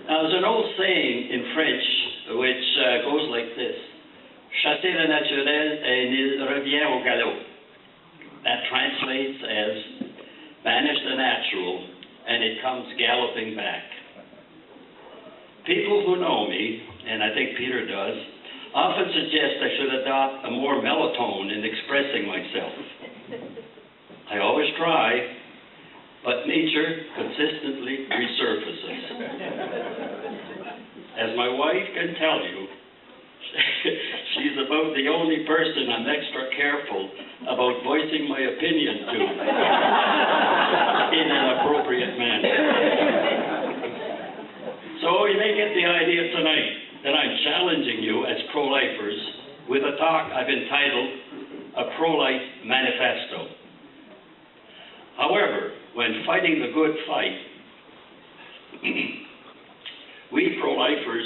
Now, there's an old saying in French which goes like this: chasser le naturel et il revient au galop. That translates as banish the natural and it comes galloping back. People who know me, and I think Peter does, often suggest I should adopt a more mellow tone in expressing myself. I always try, but nature consistently resurfaces. As my wife can tell you, she's about the only person I'm extra careful about voicing my opinion to in an appropriate manner. So you may get the idea tonight that I'm challenging you as pro-lifers with a talk I've entitled A Pro Life Manifesto. However, when fighting the good fight, we pro-lifers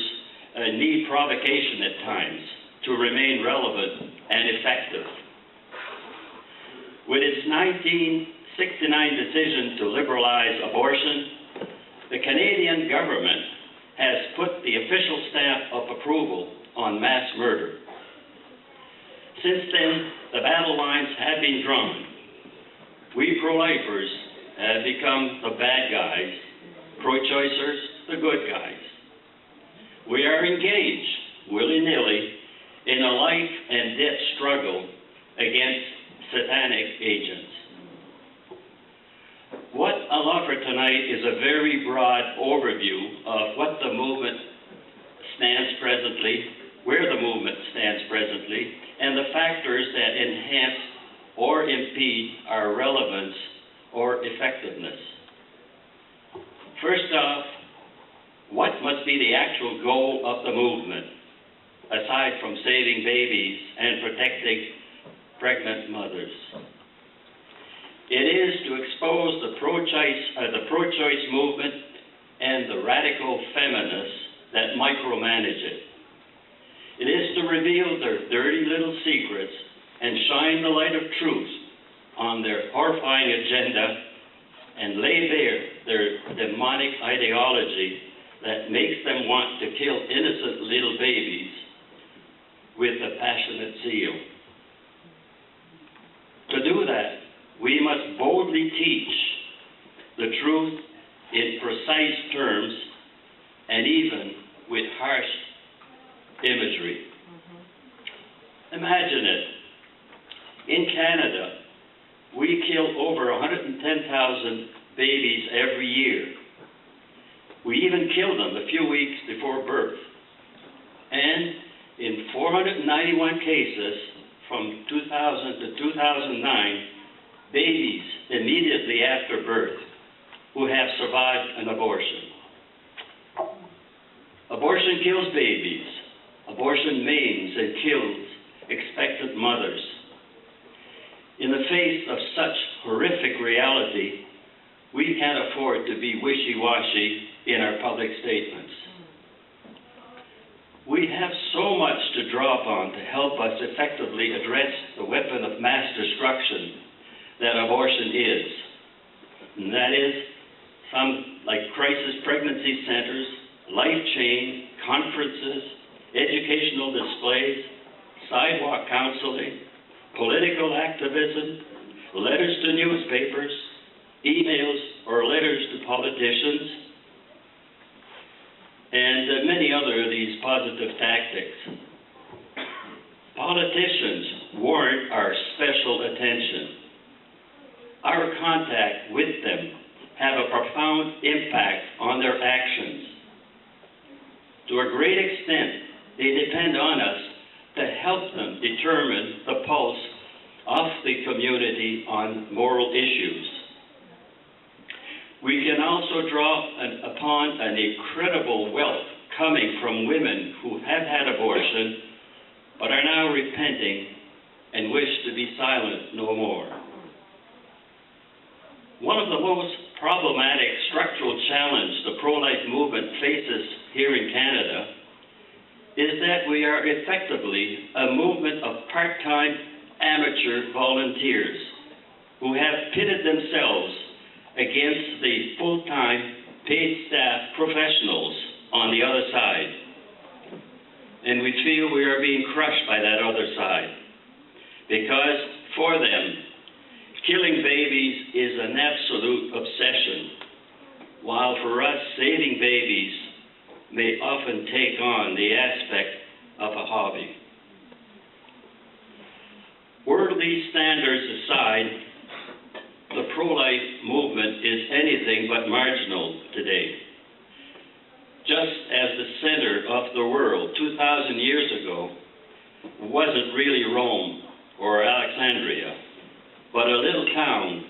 need provocation at times to remain relevant and effective. With its 1969 decision to liberalize abortion, the Canadian government has put the official stamp of approval on mass murder. Since then, the battle lines have been drawn. We pro-lifers have become the bad guys, pro-choicers the good guys. We are engaged, willy-nilly, in a life and death struggle against satanic agents. What I'll offer tonight is a very broad overview of what the movement stands presently, where the movement stands presently, and the factors that enhance or impede our relevance or effectiveness. First off, what must be the actual goal of the movement, aside from saving babies and protecting pregnant mothers? It is to expose the pro-choice movement and the radical feminists that micromanage it. It is to reveal their dirty little secrets and shine the light of truth on their horrifying agenda and lay bare their demonic ideology that makes them want to kill innocent little babies with a passionate zeal. To do that, we must boldly teach the truth in precise terms and even with harsh imagery. Imagine it. In Canada, we kill over 110,000 babies every year. We even kill them a few weeks before birth. And in 491 cases from 2000 to 2009, babies immediately after birth who have survived an abortion. Abortion kills babies. Abortion maims and kills expectant mothers. In the face of such horrific reality, we can't afford to be wishy-washy in our public statements. We have so much to draw upon to help us effectively address the weapon of mass destruction that abortion is. And that is some like crisis pregnancy centers, life chain, conferences, educational displays, sidewalk counseling, political activism, letters to newspapers, emails or letters to politicians, and many other of these positive tactics. Politicians warrant our special attention. Our contact with them have a profound impact on their actions. To a great extent, they depend on us to help them determine the pulse of the community on moral issues. We can also draw upon an incredible wealth coming from women who have had abortion but are now repenting and wish to be silent no more. One of the most problematic structural challenges the pro-life movement faces here in Canada is that we are effectively a movement of part-time amateur volunteers who have pitted themselves against the full-time paid staff professionals on the other side. And we feel we are being crushed by that other side. Because for them, killing babies is an absolute obsession, while for us, saving babies may often take on the aspect of a hobby. Worldly standards aside, the pro-life movement is anything but marginal today. Just as the center of the world 2,000 years ago wasn't really Rome or Alexandria, but a little town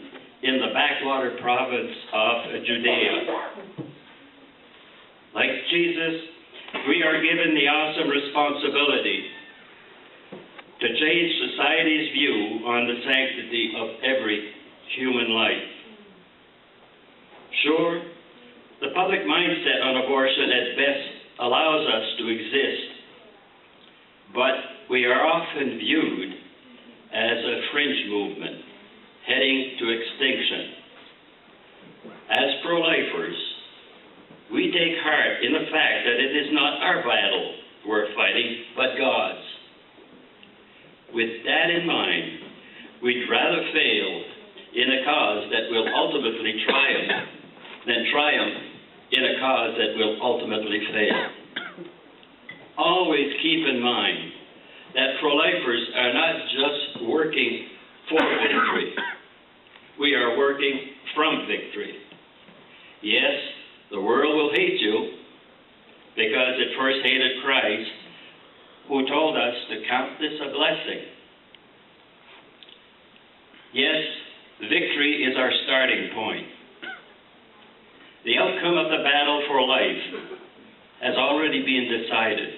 in the backwater province of Judea. Like Jesus, we are given the awesome responsibility to change society's view on the sanctity of every human life. Sure, the public mindset on abortion at best allows us to exist, but we are often viewed as a fringe movement heading to extinction. As pro-lifers, we take heart in the fact that it is not our battle we're fighting, but God's. With that in mind, we'd rather fail in a cause that will ultimately triumph than triumph in a cause that will ultimately fail. Always keep in mind that pro-lifers are not just working for victory. We are working from victory. Yes, the world will hate you because it first hated Christ, who told us to count this a blessing. Yes, victory is our starting point. The outcome of the battle for life has already been decided.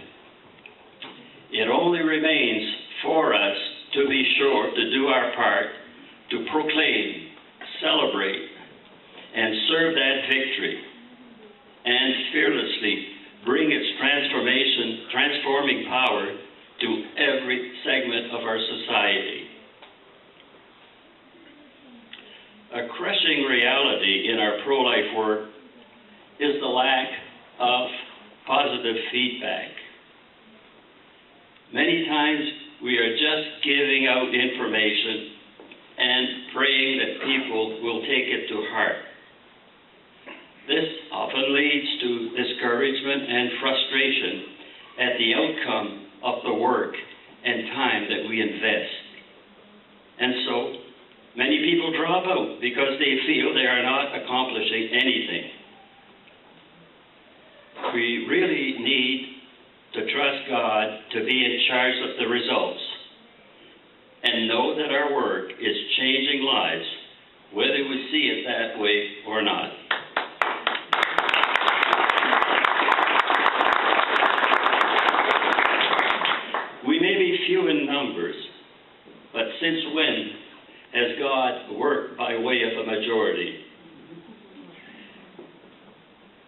It only remains for us to be sure to do our part to proclaim, celebrate, and serve that victory, and fearlessly bring its transforming power to every segment of our society. A crushing reality in our pro-life work is the lack of positive feedback. Many times we are just giving out information and praying that people will take it to heart. This often leads to discouragement and frustration at the outcome of the work and time that we invest. And so, many people drop out because they feel they are not accomplishing anything. We really need to trust God to be in charge of the results and know that our work is changing lives, whether we see it that way or not. We may be few in numbers, but since when has God worked by way of a majority?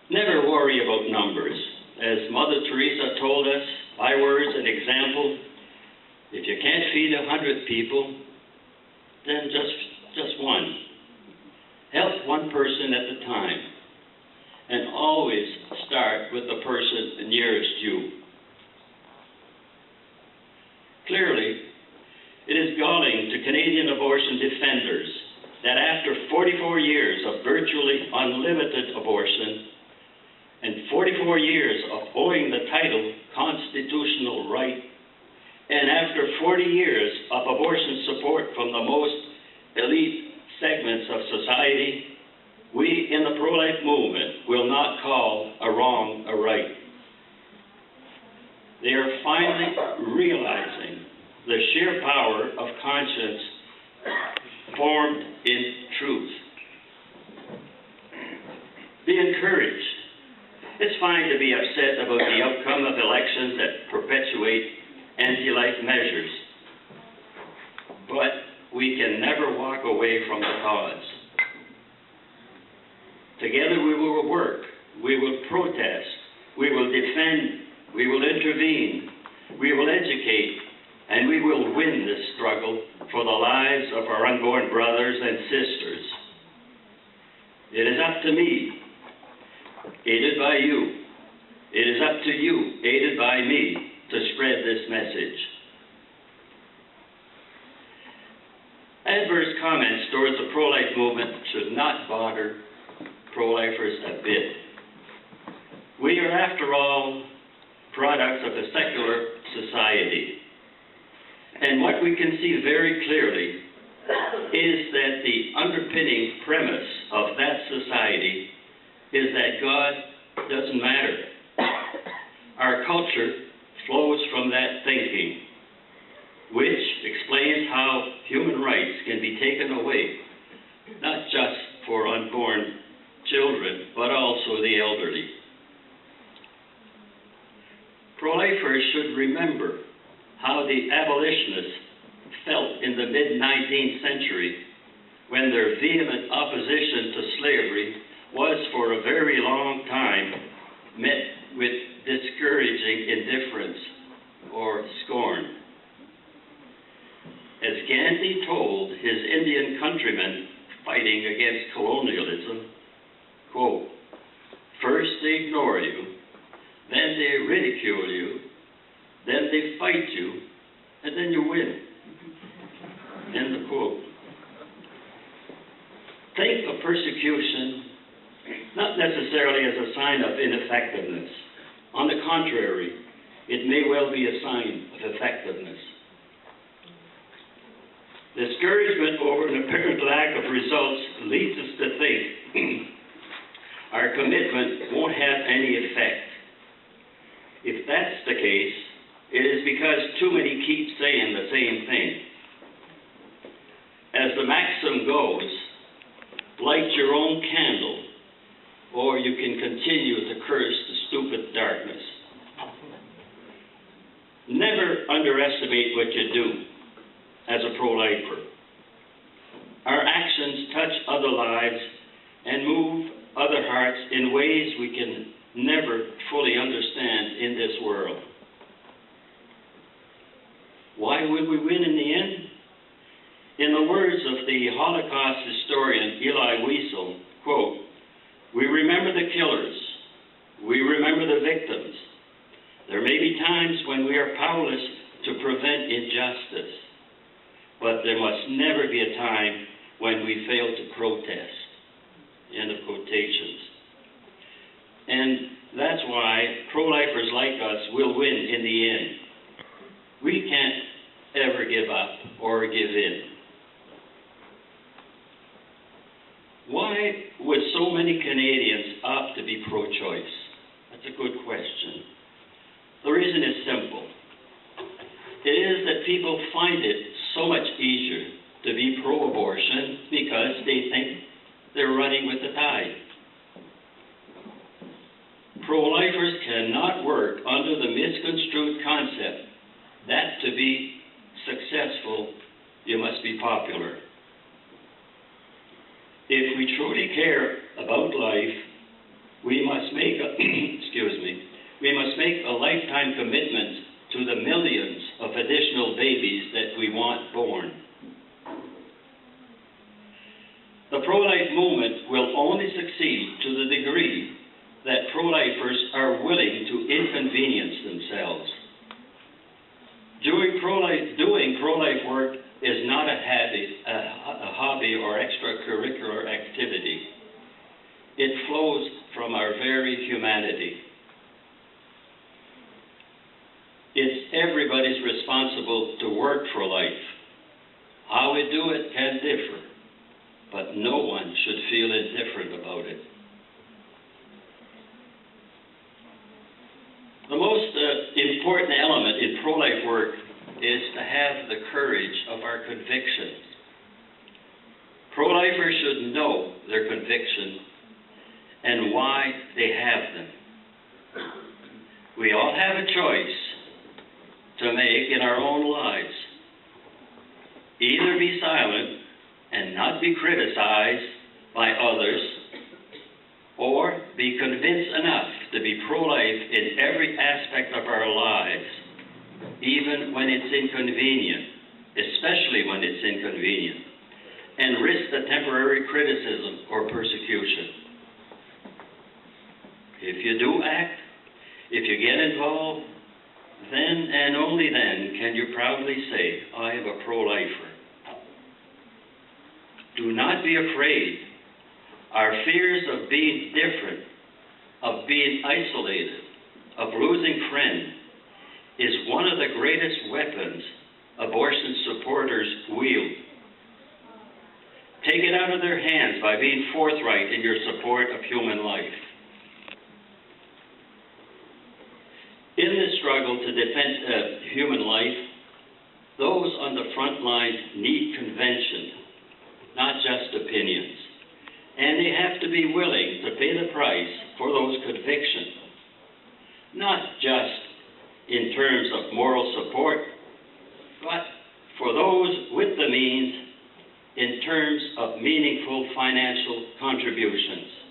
Never worry about numbers. As Mother Teresa told us, by words and example, if you can't feed 100 people, then just one. Help one person at a time, and always start with the person nearest you. Clearly, it is galling to Canadian abortion defenders that after 44 years of virtually unlimited abortion and 44 years of owing the title constitutional right, and after 40 years of abortion support from the most elite segments of society, we in the pro-life movement will not call a wrong a right. They are finally realizing the sheer power of conscience formed in truth. Be encouraged. It's fine to be upset about the outcome of elections that perpetuate anti-life measures, but we can never walk away from the cause. Together we will work, we will protest, we will defend, we will intervene, we will educate, and we will win this struggle for the lives of our unborn brothers and sisters. It is up to me, aided by you, It is up to you, aided by me, to spread this message. Adverse comments towards the pro-life movement should not bother pro-lifers a bit. We are, after all, products of a secular society. And what we can see very clearly is that the underpinning premise of that society is that God doesn't matter. Our culture flows from that thinking, which explains how human rights can be taken away, not just for unborn children, but also the elderly. Pro-lifers should remember how the abolitionists felt in the mid-19th century when their vehement opposition to slavery was for a very long time met with discouraging indifference or scorn. As Gandhi told his Indian countrymen fighting against colonialism, quote, "First they ignore you, then they ridicule you, then they fight you, and then you win." End of quote. Think of persecution not necessarily as a sign of ineffectiveness. On the contrary, it may well be a sign of effectiveness. Discouragement over an apparent lack of results leads us to think our commitment won't have any effect. If that's the case, it is because too many keep saying the same thing. As the maxim goes, light your own candle, or you can continue to curse the stupid darkness. Never underestimate what you do as a pro-lifer. Our actions touch other lives and move other hearts in ways we can never fully understand in this world. Why will we win in the end? In the words of the Holocaust historian Elie Wiesel, quote, "We remember the killers. We remember the victims. There may be times when we are powerless to prevent injustice, but there must never be a time when we fail to protest." End of quotations. And that's why pro-lifers like us will win in the end. We can't ever give up or give in. Why would so many Canadians opt to be pro-choice? That's a good question. The reason is simple. It is that people find it so much easier to be pro-abortion because they think they're running with the tide. Pro-lifers cannot work under the misconstrued concept that to be successful, you must be popular. If we truly care about life, we must make a, we must make a lifetime commitment to the millions of additional babies that we want born. The pro-life movement will only succeed to the degree that pro-lifers are willing to inconvenience themselves. Doing pro-life work is not a hobby or extracurricular activity. It flows from our very humanity. It's everybody's responsible to work for life. How we do it can differ, but no one should feel indifferent about it. The most important element in pro-life work is to have the courage of our convictions. Pro-lifers should know their conviction and why they have them. We all have a choice to make in our own lives. Either be silent and not be criticized by others, or be convinced enough to be pro-life in every aspect of our lives, even when it's inconvenient, especially when it's inconvenient, and risk the temporary criticism or persecution. If you do act, If you get involved, then and only then can you proudly say, I am a pro-lifer. Do not be afraid. Our fears of being different, of being isolated, of losing friends, is one of the greatest weapons abortion supporters wield. Take it out of their hands by being forthright in your support of human life. In this struggle to defend human life, those on the front lines need convention, not just opinions. And they have to be willing to pay the price for those convictions, not just in terms of moral support, but for those with the means in terms of meaningful financial contributions.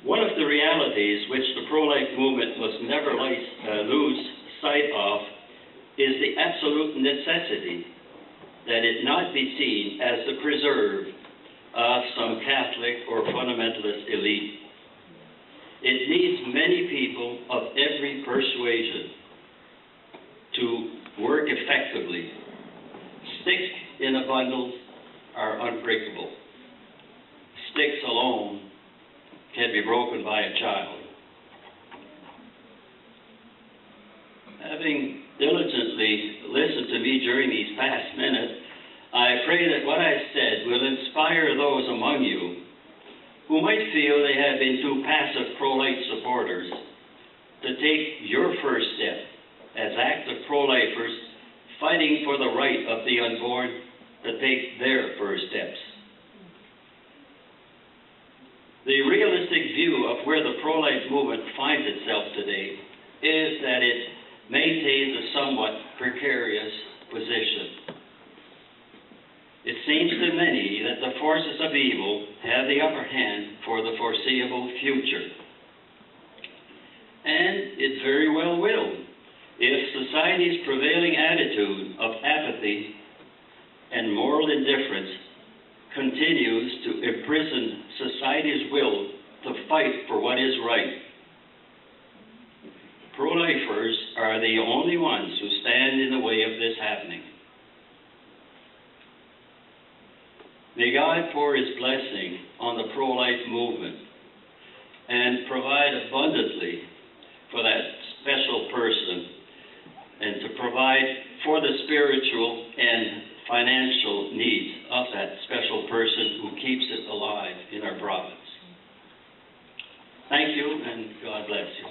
One of the realities which the pro-life movement must never lose sight of is the absolute necessity that it not be seen as the preserve of some Catholic or fundamentalist elite. It needs many people of every persuasion to work effectively. Sticks in a bundle are unbreakable. Sticks alone can be broken by a child. Having diligently listened to me during these past minutes, I pray that what I said will inspire those among you who might feel they have been too passive pro-life supporters to take your first step as active pro-lifers fighting for the right of the unborn to take their first steps. The realistic view of where the pro-life movement finds itself today is that it maintains a somewhat precarious position. It seems to many that the forces of evil have the upper hand for the foreseeable future. And it very well will, if society's prevailing attitude of apathy and moral indifference continues to imprison society's will to fight for what is right. Pro-lifers are the only ones who stand in the way of this happening. May God pour His blessing on the pro-life movement and provide abundantly for that special person and to provide for the spiritual and financial needs of that special person who keeps it alive in our province. Thank you, and God bless you.